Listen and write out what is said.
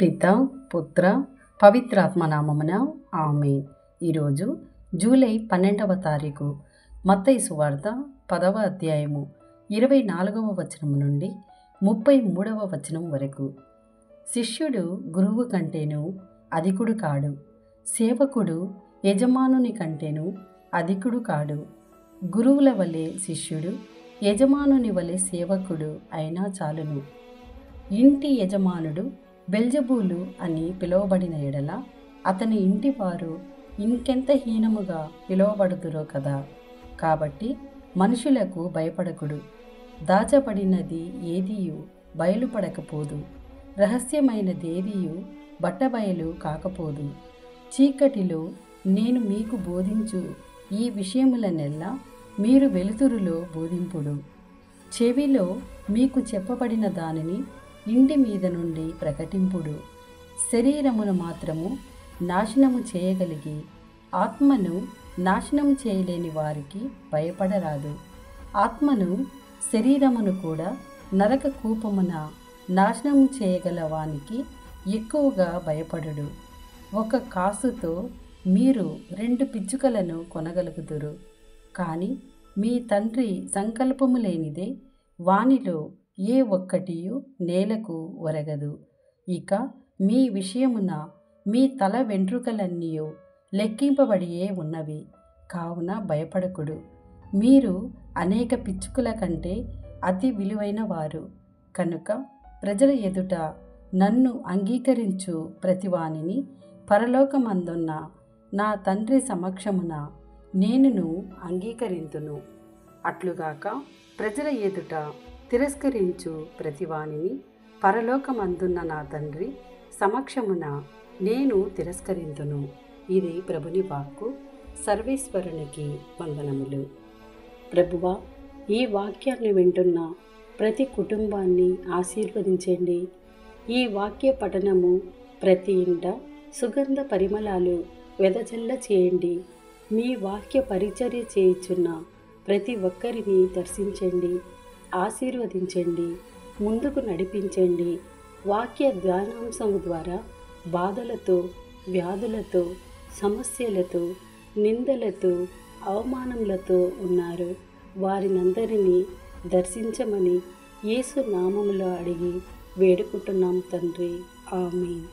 పిత పుత్ర పవిత్రాత్మ నామమున ఆమేన్. ఈరోజు జూలై 12వ తారీఖు. మత్తయి సువార్త 10వ అధ్యాయము 24వ వచనం నుండి 33వ వచనం వరకు. శిష్యుడు గురువు కంటేను అధికుడు కాడు, సేవకుడు యజమానుని కంటేను అధికుడు కాడు. గురువుల వలె శిష్యుడు, యజమానుని వలె సేవకుడు అయినా చాలును. ఇంటి యజమానుడు బెల్జెబూలు అని పిలువబడిన ఎడల అతని ఇంటివారు ఇంకెంత హీనముగా పిలువబడుదురో కదా. కాబట్టి మనుషులకు భయపడకుడు. దాచబడినది ఏదియు బయలుపడకపోదు, రహస్యమైనదేదియు బట్టబయలు కాకపోదు. చీకటిలో నేను మీకు బోధించు ఈ విషయములనెల్లా మీరు వెలుతురులో బోధింపుడు. చెవిలో మీకు చెప్పబడిన దానిని ఇంటి మీద నుండి ప్రకటింపుడు. శరీరమును మాత్రము నాశనము చేయగలిగి ఆత్మను నాశనము చేయలేని వారికి భయపడరాదు. ఆత్మను శరీరమును కూడా నరక కూపమున నాశనము చేయగల వానికి ఎక్కువగా భయపడుడు. ఒక కాసుతో మీరు 2 పిచ్చుకలను కొనగలుగుదురు. కానీ మీ తండ్రి సంకల్పము లేనిదే వానిలో ఏ ఒక్కటియు నేలకు ఒరగదు. ఇక మీ విషయమున మీ తల వెంట్రుకలన్నీయు లెక్కింపబడియే ఉన్నవి. కావున భయపడకుడు. మీరు అనేక పిచ్చుకల కంటే అతి విలువైన వారు. కనుక ప్రజల ఎదుట నన్ను అంగీకరించు ప్రతివానిని పరలోకమందున్న నా తండ్రి సమక్షమున నేనును అంగీకరింతును. అట్లుగాక ప్రజల ఎదుట తిరస్కరించు ప్రతివానిని పరలోకమందున్న నా తండ్రి సమక్షమున నేను తిరస్కరింతును. ఇది ప్రభుని వాక్కు. సర్వేశ్వరునికి వందనములు. ప్రభువా, ఈ వాక్యాన్ని వింటున్న ప్రతి కుటుంబాన్ని ఆశీర్వదించండి. ఈ వాక్య పఠనము ప్రతి ఇంట సుగంధ పరిమళాలు వెదజల్ల చేయండి. మీ వాక్య పరిచర్య చేయుచున్న ప్రతి ఒక్కరిని దర్శించండి, ఆశీర్వదించండి, ముందుకు నడిపించండి. వాక్య ధ్యానాంశము ద్వారా బాధలతో, వ్యాధులతో, సమస్యలతో, నిందలతో, అవమానములతో ఉన్నారు. వారినందరినీ దర్శించమని యేసు నామములో అడిగి వేడుకుంటున్నాం తండ్రి. ఆమేన్.